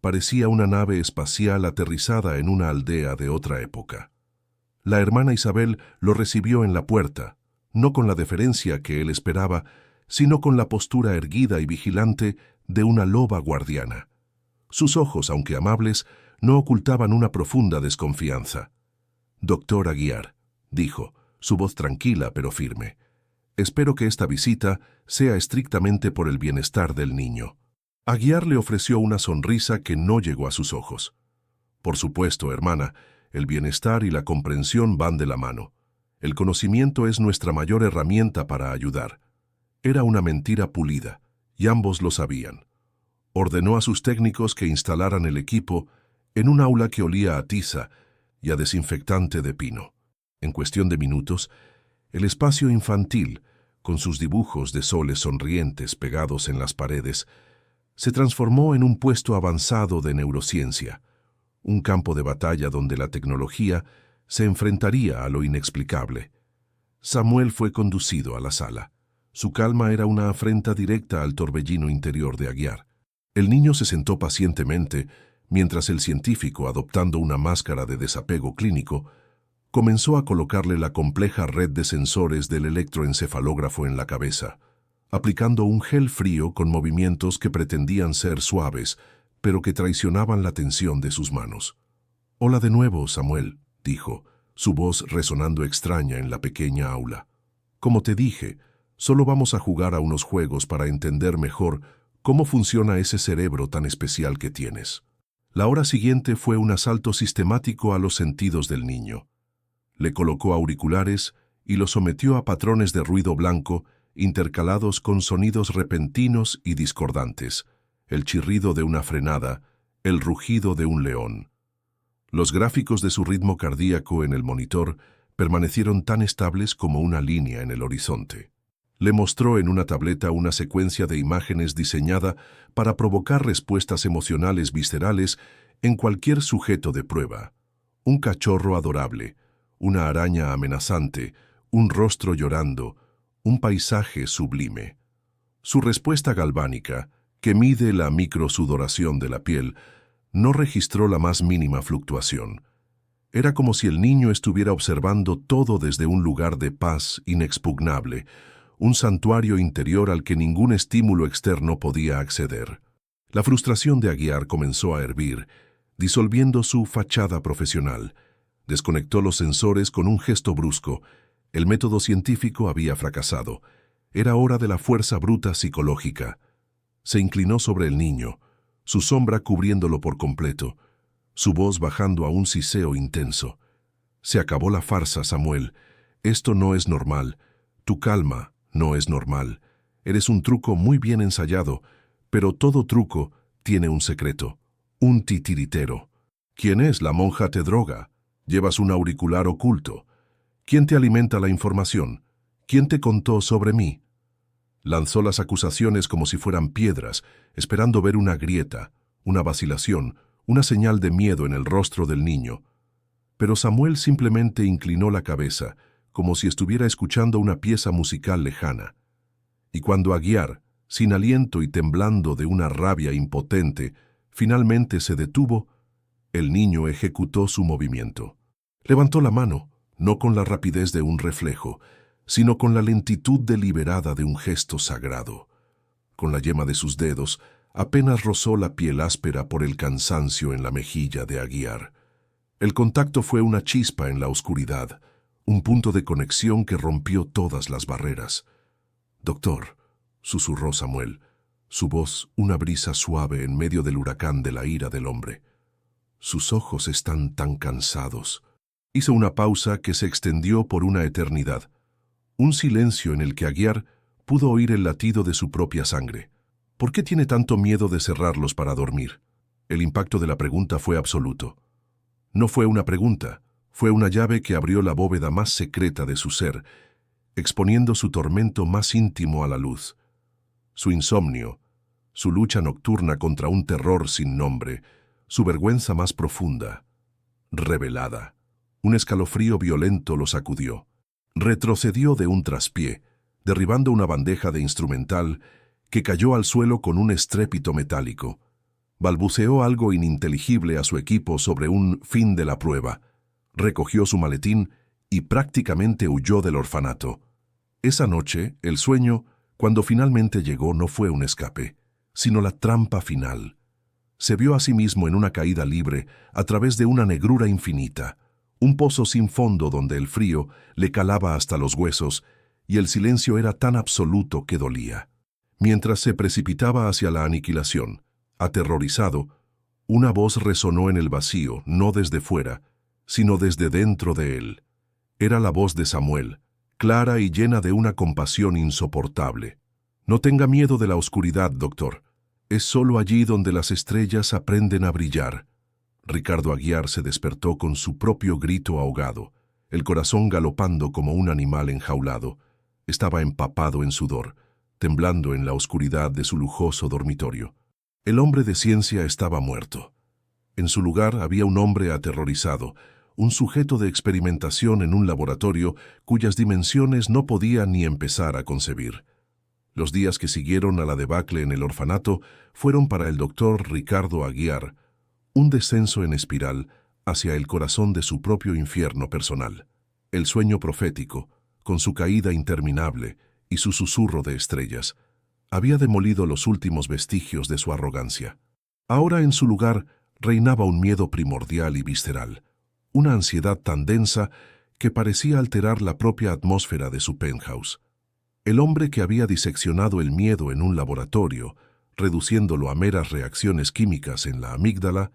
parecía una nave espacial aterrizada en una aldea de otra época. La hermana Isabel lo recibió en la puerta, no con la deferencia que él esperaba, sino con la postura erguida y vigilante de una loba guardiana. Sus ojos, aunque amables, no ocultaban una profunda desconfianza. «Doctor Aguiar», dijo, su voz tranquila pero firme, «espero que esta visita sea estrictamente por el bienestar del niño». Aguiar le ofreció una sonrisa que no llegó a sus ojos. «Por supuesto, hermana, el bienestar y la comprensión van de la mano. El conocimiento es nuestra mayor herramienta para ayudar». Era una mentira pulida, y ambos lo sabían. Ordenó a sus técnicos que instalaran el equipo en un aula que olía a tiza y a desinfectante de pino. En cuestión de minutos, el espacio infantil, con sus dibujos de soles sonrientes pegados en las paredes, se transformó en un puesto avanzado de neurociencia, un campo de batalla donde la tecnología se enfrentaría a lo inexplicable. Samuel fue conducido a la sala. Su calma era una afrenta directa al torbellino interior de Aguiar. El niño se sentó pacientemente, mientras el científico, adoptando una máscara de desapego clínico, comenzó a colocarle la compleja red de sensores del electroencefalógrafo en la cabeza, aplicando un gel frío con movimientos que pretendían ser suaves, pero que traicionaban la tensión de sus manos. «Hola de nuevo, Samuel», dijo, su voz resonando extraña en la pequeña aula. «Como te dije, solo vamos a jugar a unos juegos para entender mejor cómo funciona ese cerebro tan especial que tienes». La hora siguiente fue un asalto sistemático a los sentidos del niño. Le colocó auriculares y lo sometió a patrones de ruido blanco intercalados con sonidos repentinos y discordantes, el chirrido de una frenada, el rugido de un león. Los gráficos de su ritmo cardíaco en el monitor permanecieron tan estables como una línea en el horizonte. Le mostró en una tableta una secuencia de imágenes diseñada para provocar respuestas emocionales viscerales en cualquier sujeto de prueba. Un cachorro adorable, una araña amenazante, un rostro llorando, un paisaje sublime. Su respuesta galvánica, que mide la microsudoración de la piel, no registró la más mínima fluctuación. Era como si el niño estuviera observando todo desde un lugar de paz inexpugnable, un santuario interior al que ningún estímulo externo podía acceder. La frustración de Aguiar comenzó a hervir, disolviendo su fachada profesional. Desconectó los sensores con un gesto brusco. El método científico había fracasado. Era hora de la fuerza bruta psicológica. Se inclinó sobre el niño, su sombra cubriéndolo por completo, su voz bajando a un siseo intenso. «Se acabó la farsa, Samuel. Esto no es normal. Tu calma no es normal. Eres un truco muy bien ensayado, pero todo truco tiene un secreto, un titiritero. ¿Quién es? La monja te droga. Llevas un auricular oculto. ¿Quién te alimenta la información? ¿Quién te contó sobre mí? Lanzó las acusaciones como si fueran piedras, esperando ver una grieta, una vacilación, una señal de miedo en el rostro del niño. Pero Samuel simplemente inclinó la cabeza, como si estuviera escuchando una pieza musical lejana. Y cuando Aguiar, sin aliento y temblando de una rabia impotente, finalmente se detuvo, el niño ejecutó su movimiento. Levantó la mano, no con la rapidez de un reflejo, sino con la lentitud deliberada de un gesto sagrado. Con la yema de sus dedos, apenas rozó la piel áspera por el cansancio en la mejilla de Aguiar. El contacto fue una chispa en la oscuridad, un punto de conexión que rompió todas las barreras. «Doctor», susurró Samuel, su voz una brisa suave en medio del huracán de la ira del hombre. «Sus ojos están tan cansados». Hizo una pausa que se extendió por una eternidad, un silencio en el que Aguiar pudo oír el latido de su propia sangre. ¿Por qué tiene tanto miedo de cerrarlos para dormir? El impacto de la pregunta fue absoluto. No fue una pregunta, fue una llave que abrió la bóveda más secreta de su ser, exponiendo su tormento más íntimo a la luz. Su insomnio, su lucha nocturna contra un terror sin nombre, su vergüenza más profunda, revelada. Un escalofrío violento lo sacudió. Retrocedió de un traspié, derribando una bandeja de instrumental que cayó al suelo con un estrépito metálico. Balbuceó algo ininteligible a su equipo sobre un fin de la prueba. Recogió su maletín y prácticamente huyó del orfanato. Esa noche, el sueño, cuando finalmente llegó, no fue un escape, sino la trampa final. Se vio a sí mismo en una caída libre a través de una negrura infinita, un pozo sin fondo donde el frío le calaba hasta los huesos y el silencio era tan absoluto que dolía. Mientras se precipitaba hacia la aniquilación, aterrorizado, una voz resonó en el vacío, no desde fuera, sino desde dentro de él. Era la voz de Samuel, clara y llena de una compasión insoportable. «No tenga miedo de la oscuridad, doctor. Es solo allí donde las estrellas aprenden a brillar». Ricardo Aguiar se despertó con su propio grito ahogado, el corazón galopando como un animal enjaulado. Estaba empapado en sudor, temblando en la oscuridad de su lujoso dormitorio. El hombre de ciencia estaba muerto. En su lugar había un hombre aterrorizado, un sujeto de experimentación en un laboratorio cuyas dimensiones no podía ni empezar a concebir. Los días que siguieron a la debacle en el orfanato fueron para el doctor Ricardo Aguiar un descenso en espiral hacia el corazón de su propio infierno personal. El sueño profético, con su caída interminable y su susurro de estrellas, había demolido los últimos vestigios de su arrogancia. Ahora en su lugar reinaba un miedo primordial y visceral, una ansiedad tan densa que parecía alterar la propia atmósfera de su penthouse. El hombre que había diseccionado el miedo en un laboratorio, reduciéndolo a meras reacciones químicas en la amígdala,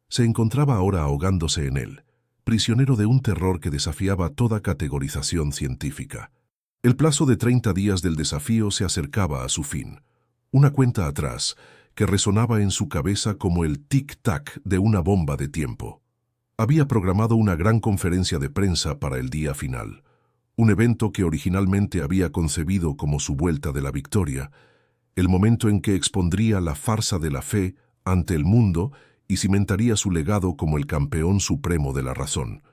se encontraba ahora ahogándose en él, prisionero de un terror que desafiaba toda categorización científica. El plazo de 30 días del desafío se acercaba a su fin, una cuenta atrás que resonaba en su cabeza como el tic-tac de una bomba de tiempo. Había programado una gran conferencia de prensa para el día final, un evento que originalmente había concebido como su vuelta de la victoria, el momento en que expondría la farsa de la fe ante el mundo y cimentaría su legado como el campeón supremo de la razón.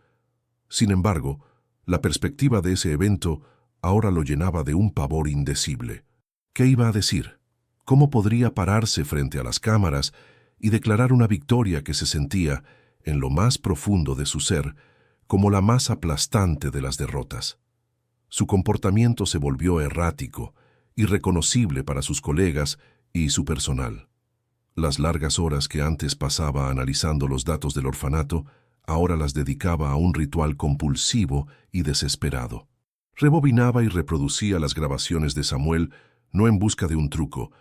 Sin embargo, la perspectiva de ese evento ahora lo llenaba de un pavor indecible. ¿Qué iba a decir? ¿Cómo podría pararse frente a las cámaras y declarar una victoria que se sentía, en lo más profundo de su ser, como la más aplastante de las derrotas? Su comportamiento se volvió errático, irreconocible para sus colegas y su personal. Las largas horas que antes pasaba analizando los datos del orfanato, ahora las dedicaba a un ritual compulsivo y desesperado. Rebobinaba y reproducía las grabaciones de Samuel no en busca de un truco,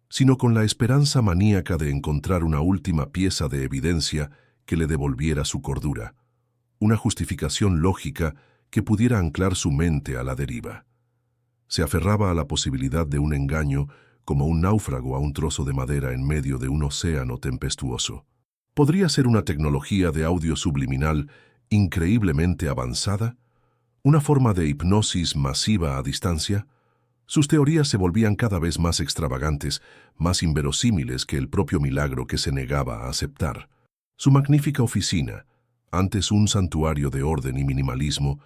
sino con la esperanza maníaca de encontrar una última pieza de evidencia que le devolviera su cordura, una justificación lógica que pudiera anclar su mente a la deriva. Se aferraba a la posibilidad de un engaño como un náufrago a un trozo de madera en medio de un océano tempestuoso. ¿Podría ser una tecnología de audio subliminal increíblemente avanzada? ¿Una forma de hipnosis masiva a distancia? Sus teorías se volvían cada vez más extravagantes, más inverosímiles que el propio milagro que se negaba a aceptar. Su magnífica oficina, antes un santuario de orden y minimalismo,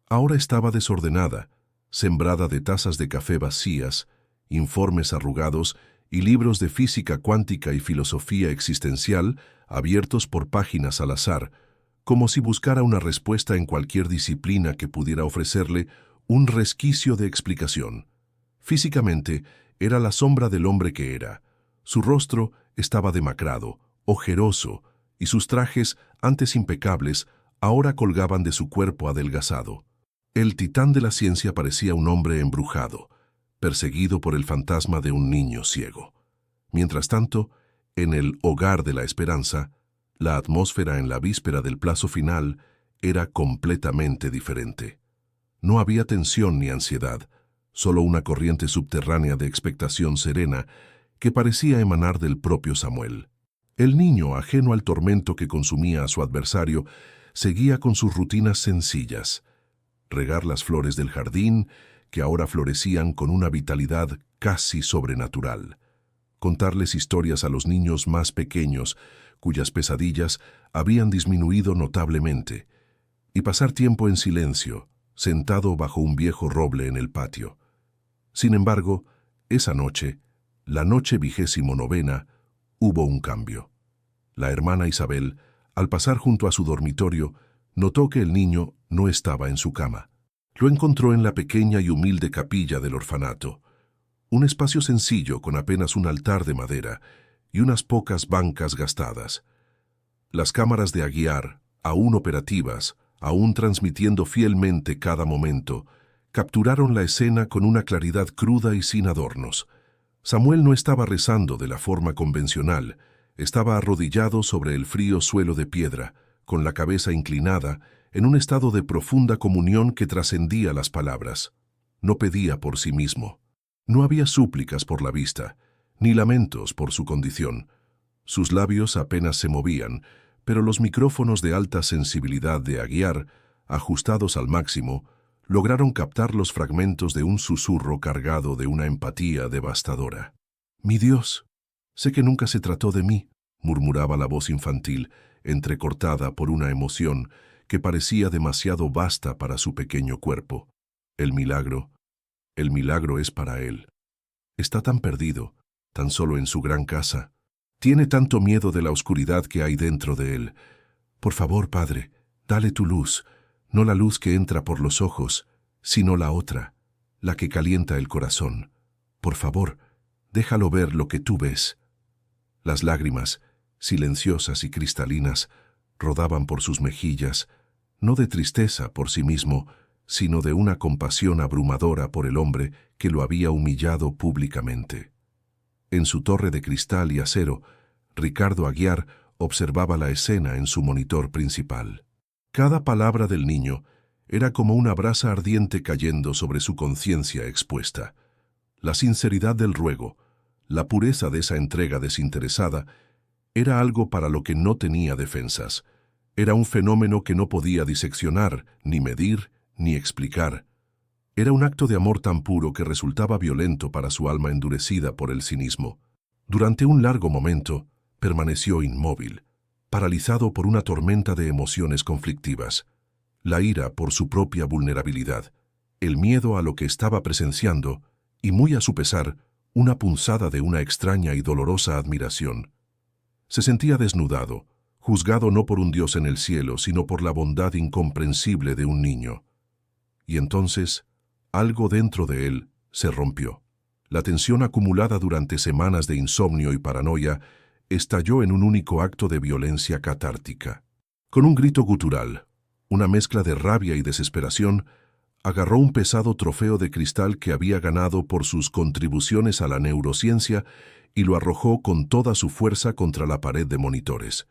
ahora estaba desordenada, sembrada de tazas de café vacías, informes arrugados y libros de física cuántica y filosofía existencial abiertos por páginas al azar, como si buscara una respuesta en cualquier disciplina que pudiera ofrecerle un resquicio de explicación. Físicamente, era la sombra del hombre que era. Su rostro estaba demacrado, ojeroso, y sus trajes, antes impecables, ahora colgaban de su cuerpo adelgazado. El titán de la ciencia parecía un hombre embrujado, perseguido por el fantasma de un niño ciego. Mientras tanto, en el hogar de la esperanza, la atmósfera en la víspera del plazo final era completamente diferente. No había tensión ni ansiedad, solo una corriente subterránea de expectación serena que parecía emanar del propio Samuel. El niño, ajeno al tormento que consumía a su adversario, seguía con sus rutinas sencillas: regar las flores del jardín, que ahora florecían con una vitalidad casi sobrenatural; contarles historias a los niños más pequeños, cuyas pesadillas habían disminuido notablemente; y pasar tiempo en silencio, sentado bajo un viejo roble en el patio. Sin embargo, esa noche, la noche 29ª, hubo un cambio. La hermana Isabel, al pasar junto a su dormitorio, notó que el niño no estaba en su cama. Lo encontró en la pequeña y humilde capilla del orfanato, un espacio sencillo con apenas un altar de madera y unas pocas bancas gastadas. Las cámaras de Aguiar, aún operativas, aún transmitiendo fielmente cada momento, capturaron la escena con una claridad cruda y sin adornos. Samuel no estaba rezando de la forma convencional, estaba arrodillado sobre el frío suelo de piedra, con la cabeza inclinada, en un estado de profunda comunión que trascendía las palabras. No pedía por sí mismo. No había súplicas por la vista, ni lamentos por su condición. Sus labios apenas se movían, pero los micrófonos de alta sensibilidad de Aguiar, ajustados al máximo, lograron captar los fragmentos de un susurro cargado de una empatía devastadora. «Mi Dios, sé que nunca se trató de mí», murmuraba la voz infantil, entrecortada por una emoción que parecía demasiado vasta para su pequeño cuerpo. El milagro es para él. Está tan perdido, tan solo en su gran casa. Tiene tanto miedo de la oscuridad que hay dentro de él. Por favor, Padre, dale tu luz, no la luz que entra por los ojos, sino la otra, la que calienta el corazón. Por favor, déjalo ver lo que tú ves. Las lágrimas, silenciosas y cristalinas, rodaban por sus mejillas, no de tristeza por sí mismo, sino de una compasión abrumadora por el hombre que lo había humillado públicamente. En su torre de cristal y acero, Ricardo Aguiar observaba la escena en su monitor principal. Cada palabra del niño era como una brasa ardiente cayendo sobre su conciencia expuesta. La sinceridad del ruego, la pureza de esa entrega desinteresada, era algo para lo que no tenía defensas. Era un fenómeno que no podía diseccionar, ni medir, ni explicar. Era un acto de amor tan puro que resultaba violento para su alma endurecida por el cinismo. Durante un largo momento, permaneció inmóvil, paralizado por una tormenta de emociones conflictivas. La ira por su propia vulnerabilidad, el miedo a lo que estaba presenciando y, muy a su pesar, una punzada de una extraña y dolorosa admiración. Se sentía desnudado, juzgado no por un Dios en el cielo, sino por la bondad incomprensible de un niño. Y entonces, algo dentro de él se rompió. La tensión acumulada durante semanas de insomnio y paranoia estalló en un único acto de violencia catártica. Con un grito gutural, una mezcla de rabia y desesperación, agarró un pesado trofeo de cristal que había ganado por sus contribuciones a la neurociencia y lo arrojó con toda su fuerza contra la pared de monitores.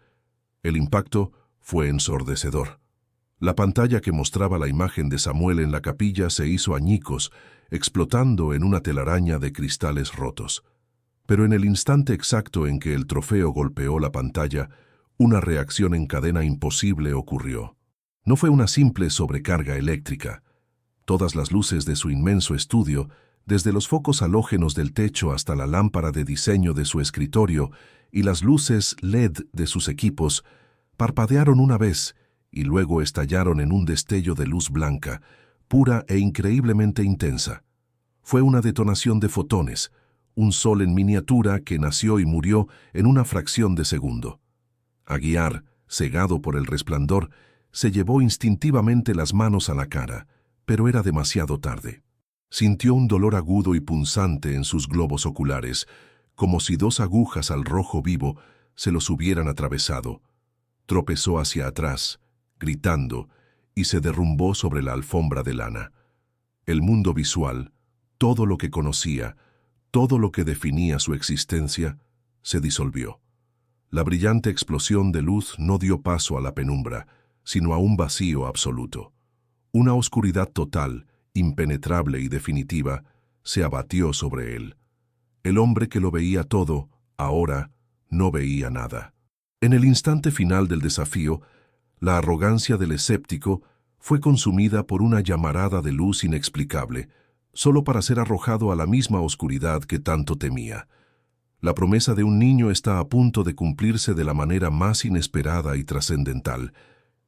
El impacto fue ensordecedor. La pantalla que mostraba la imagen de Samuel en la capilla se hizo añicos, explotando en una telaraña de cristales rotos. Pero en el instante exacto en que el trofeo golpeó la pantalla, una reacción en cadena imposible ocurrió. No fue una simple sobrecarga eléctrica. Todas las luces de su inmenso estudio, desde los focos halógenos del techo hasta la lámpara de diseño de su escritorio y las luces LED de sus equipos, parpadearon una vez y luego estallaron en un destello de luz blanca, pura e increíblemente intensa. Fue una detonación de fotones, un sol en miniatura que nació y murió en una fracción de segundo. Aguiar, cegado por el resplandor, se llevó instintivamente las manos a la cara, pero era demasiado tarde. Sintió un dolor agudo y punzante en sus globos oculares, como si dos agujas al rojo vivo se los hubieran atravesado. Tropezó hacia atrás, gritando, y se derrumbó sobre la alfombra de lana. El mundo visual, todo lo que conocía, todo lo que definía su existencia, se disolvió. La brillante explosión de luz no dio paso a la penumbra, sino a un vacío absoluto. Una oscuridad total, impenetrable y definitiva, se abatió sobre él. El hombre que lo veía todo, ahora, no veía nada. En el instante final del desafío, la arrogancia del escéptico fue consumida por una llamarada de luz inexplicable, solo para ser arrojado a la misma oscuridad que tanto temía. La promesa de un niño está a punto de cumplirse de la manera más inesperada y trascendental.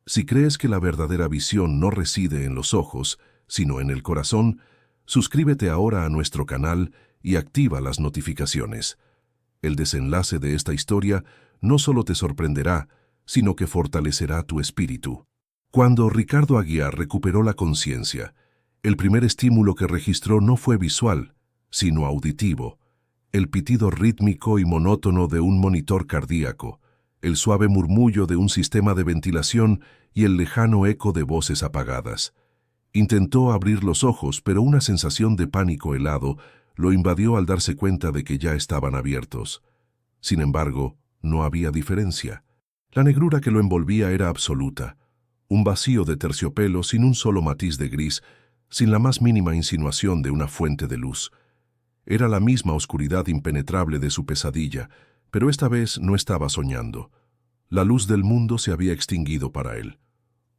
Si crees que la verdadera visión no reside en los ojos, sino en el corazón, suscríbete ahora a nuestro canal y activa las notificaciones. El desenlace de esta historia no solo te sorprenderá, sino que fortalecerá tu espíritu. Cuando Ricardo Aguiar recuperó la conciencia, el primer estímulo que registró no fue visual, sino auditivo. El pitido rítmico y monótono de un monitor cardíaco, el suave murmullo de un sistema de ventilación y el lejano eco de voces apagadas. Intentó abrir los ojos, pero una sensación de pánico helado lo invadió al darse cuenta de que ya estaban abiertos. Sin embargo, no había diferencia. La negrura que lo envolvía era absoluta, un vacío de terciopelo sin un solo matiz de gris, sin la más mínima insinuación de una fuente de luz. Era la misma oscuridad impenetrable de su pesadilla, pero esta vez no estaba soñando. La luz del mundo se había extinguido para él.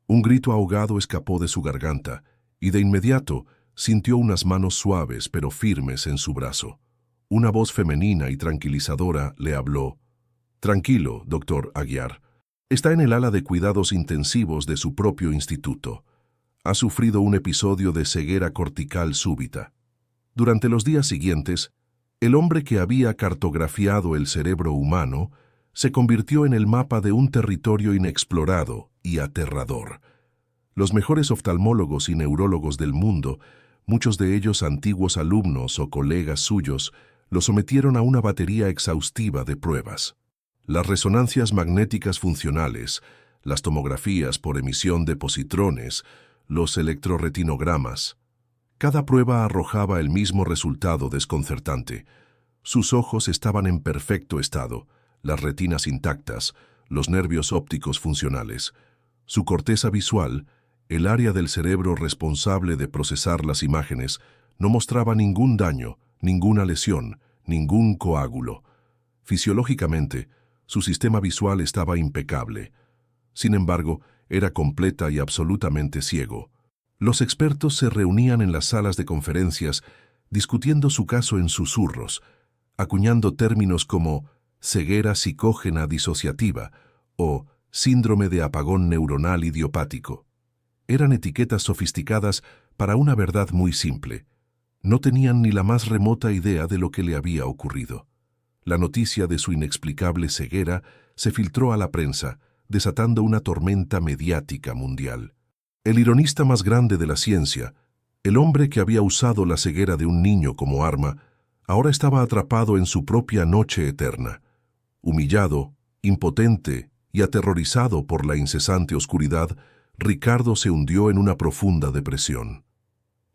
Un grito ahogado escapó de su garganta, y de inmediato sintió unas manos suaves pero firmes en su brazo. Una voz femenina y tranquilizadora le habló. «Tranquilo, doctor Aguiar. Está en el ala de cuidados intensivos de su propio instituto. Ha sufrido un episodio de ceguera cortical súbita». Durante los días siguientes, el hombre que había cartografiado el cerebro humano se convirtió en el mapa de un territorio inexplorado y aterrador. Los mejores oftalmólogos y neurólogos del mundo, muchos de ellos antiguos alumnos o colegas suyos, lo sometieron a una batería exhaustiva de pruebas. Las resonancias magnéticas funcionales, las tomografías por emisión de positrones, los electroretinogramas. Cada prueba arrojaba el mismo resultado desconcertante. Sus ojos estaban en perfecto estado, las retinas intactas, los nervios ópticos funcionales. Su corteza visual, el área del cerebro responsable de procesar las imágenes, no mostraba ningún daño, ninguna lesión, ningún coágulo. Fisiológicamente, su sistema visual estaba impecable. Sin embargo, era completa y absolutamente ciego. Los expertos se reunían en las salas de conferencias discutiendo su caso en susurros, acuñando términos como ceguera psicógena disociativa o síndrome de apagón neuronal idiopático. Eran etiquetas sofisticadas para una verdad muy simple. No tenían ni la más remota idea de lo que le había ocurrido. La noticia de su inexplicable ceguera se filtró a la prensa, desatando una tormenta mediática mundial. El ironista más grande de la ciencia, el hombre que había usado la ceguera de un niño como arma, ahora estaba atrapado en su propia noche eterna. Humillado, impotente y aterrorizado por la incesante oscuridad, Ricardo se hundió en una profunda depresión.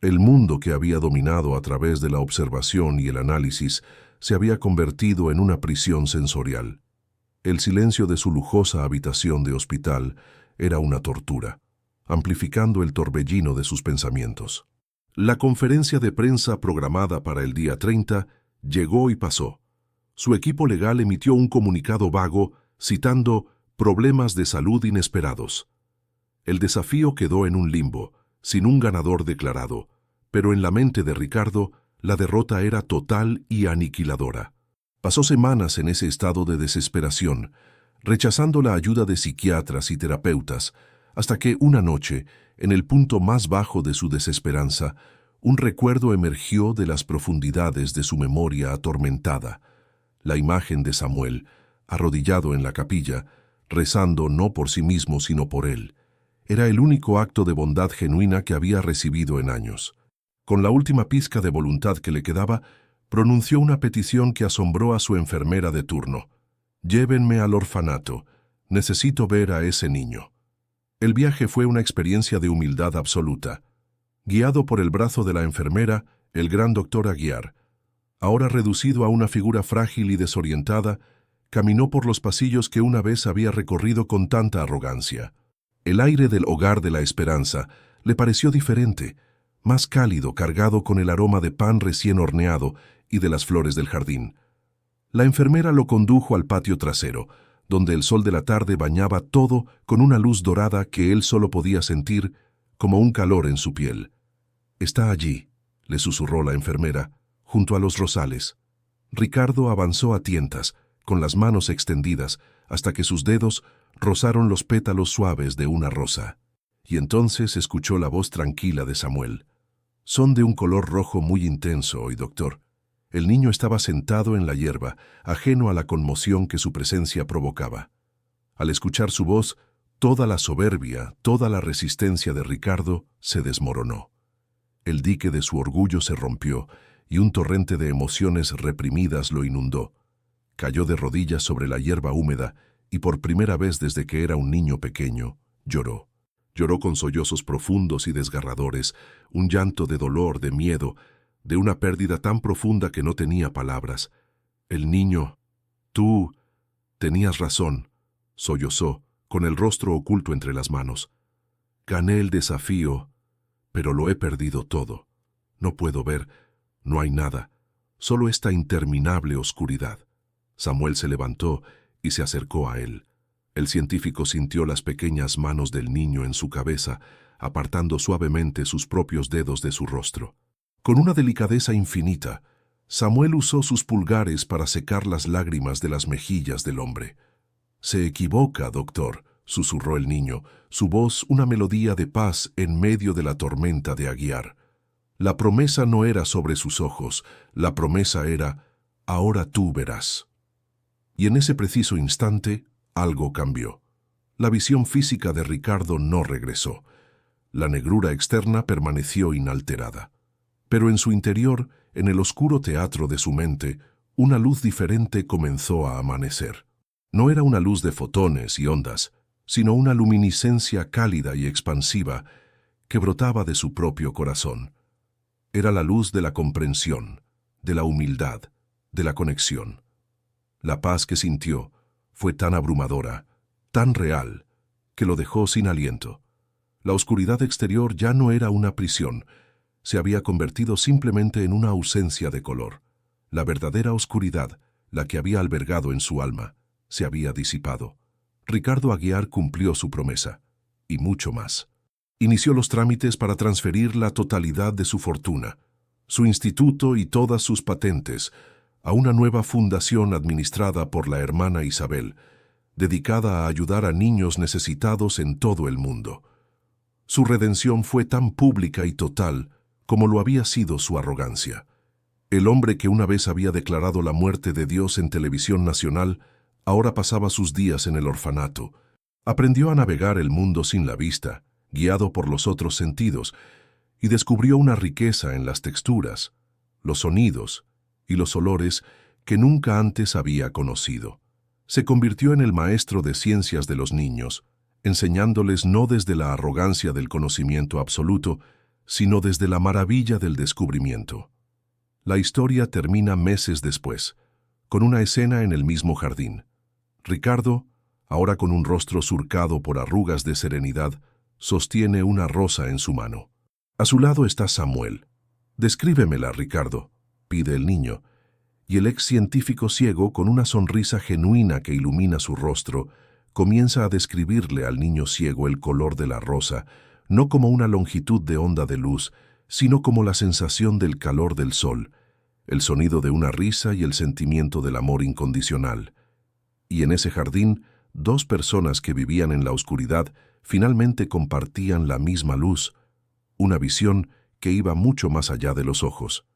El mundo que había dominado a través de la observación y el análisis se había convertido en una prisión sensorial. El silencio de su lujosa habitación de hospital era una tortura. amplificando el torbellino de sus pensamientos. La conferencia de prensa programada para el día 30 llegó y pasó. Su equipo legal emitió un comunicado vago citando problemas de salud inesperados. El desafío quedó en un limbo, sin un ganador declarado, pero en la mente de Ricardo la derrota era total y aniquiladora. Pasó semanas en ese estado de desesperación, rechazando la ayuda de psiquiatras y terapeutas, hasta que una noche, en el punto más bajo de su desesperanza, un recuerdo emergió de las profundidades de su memoria atormentada. La imagen de Samuel, arrodillado en la capilla, rezando no por sí mismo sino por él. Era el único acto de bondad genuina que había recibido en años. Con la última pizca de voluntad que le quedaba, pronunció una petición que asombró a su enfermera de turno. «Llévenme al orfanato. Necesito ver a ese niño». El viaje fue una experiencia de humildad absoluta. Guiado por el brazo de la enfermera, el gran doctor Aguiar, ahora reducido a una figura frágil y desorientada, caminó por los pasillos que una vez había recorrido con tanta arrogancia. El aire del Hogar de la Esperanza le pareció diferente, más cálido, cargado con el aroma de pan recién horneado y de las flores del jardín. La enfermera lo condujo al patio trasero, donde el sol de la tarde bañaba todo con una luz dorada que él solo podía sentir como un calor en su piel. «Está allí», le susurró la enfermera, junto a los rosales. Ricardo avanzó a tientas, con las manos extendidas, hasta que sus dedos rozaron los pétalos suaves de una rosa. Y entonces escuchó la voz tranquila de Samuel. «Son de un color rojo muy intenso hoy, doctor». El niño estaba sentado en la hierba, ajeno a la conmoción que su presencia provocaba. Al escuchar su voz, toda la soberbia, toda la resistencia de Ricardo se desmoronó. El dique de su orgullo se rompió y un torrente de emociones reprimidas lo inundó. Cayó de rodillas sobre la hierba húmeda y por primera vez desde que era un niño pequeño, lloró. Lloró con sollozos profundos y desgarradores, un llanto de dolor, de miedo, de una pérdida tan profunda que no tenía palabras. El niño, «Tú tenías razón», sollozó, con el rostro oculto entre las manos. «Gané el desafío, pero lo he perdido todo. No puedo ver, no hay nada, solo esta interminable oscuridad». Samuel se levantó y se acercó a él. El científico sintió las pequeñas manos del niño en su cabeza, apartando suavemente sus propios dedos de su rostro. Con una delicadeza infinita, Samuel usó sus pulgares para secar las lágrimas de las mejillas del hombre. «Se equivoca, doctor», susurró el niño, su voz una melodía de paz en medio de la tormenta de Aguiar. La promesa no era sobre sus ojos, la promesa era «ahora tú verás». Y en ese preciso instante, algo cambió. La visión física de Ricardo no regresó. La negrura externa permaneció inalterada. Pero en su interior, en el oscuro teatro de su mente, una luz diferente comenzó a amanecer. No era una luz de fotones y ondas, sino una luminiscencia cálida y expansiva que brotaba de su propio corazón. Era la luz de la comprensión, de la humildad, de la conexión. La paz que sintió fue tan abrumadora, tan real, que lo dejó sin aliento. La oscuridad exterior ya no era una prisión, se había convertido simplemente en una ausencia de color. La verdadera oscuridad, la que había albergado en su alma, se había disipado. Ricardo Aguiar cumplió su promesa, y mucho más. Inició los trámites para transferir la totalidad de su fortuna, su instituto y todas sus patentes, a una nueva fundación administrada por la hermana Isabel, dedicada a ayudar a niños necesitados en todo el mundo. Su redención fue tan pública y total como lo había sido su arrogancia. El hombre que una vez había declarado la muerte de Dios en televisión nacional, ahora pasaba sus días en el orfanato. Aprendió a navegar el mundo sin la vista, guiado por los otros sentidos, y descubrió una riqueza en las texturas, los sonidos y los olores que nunca antes había conocido. Se convirtió en el maestro de ciencias de los niños, enseñándoles no desde la arrogancia del conocimiento absoluto, sino desde la maravilla del descubrimiento. La historia termina meses después, con una escena en el mismo jardín. Ricardo, ahora con un rostro surcado por arrugas de serenidad, Sostiene una rosa en su mano. A su lado está Samuel. «Descríbemela, Ricardo», pide el niño, y el ex científico ciego, con una sonrisa genuina que ilumina su rostro, comienza a describirle al niño ciego el color de la rosa, no como una longitud de onda de luz, sino como la sensación del calor del sol, el sonido de una risa y el sentimiento del amor incondicional. Y en ese jardín, dos personas que vivían en la oscuridad finalmente compartían la misma luz, una visión que iba mucho más allá de los ojos.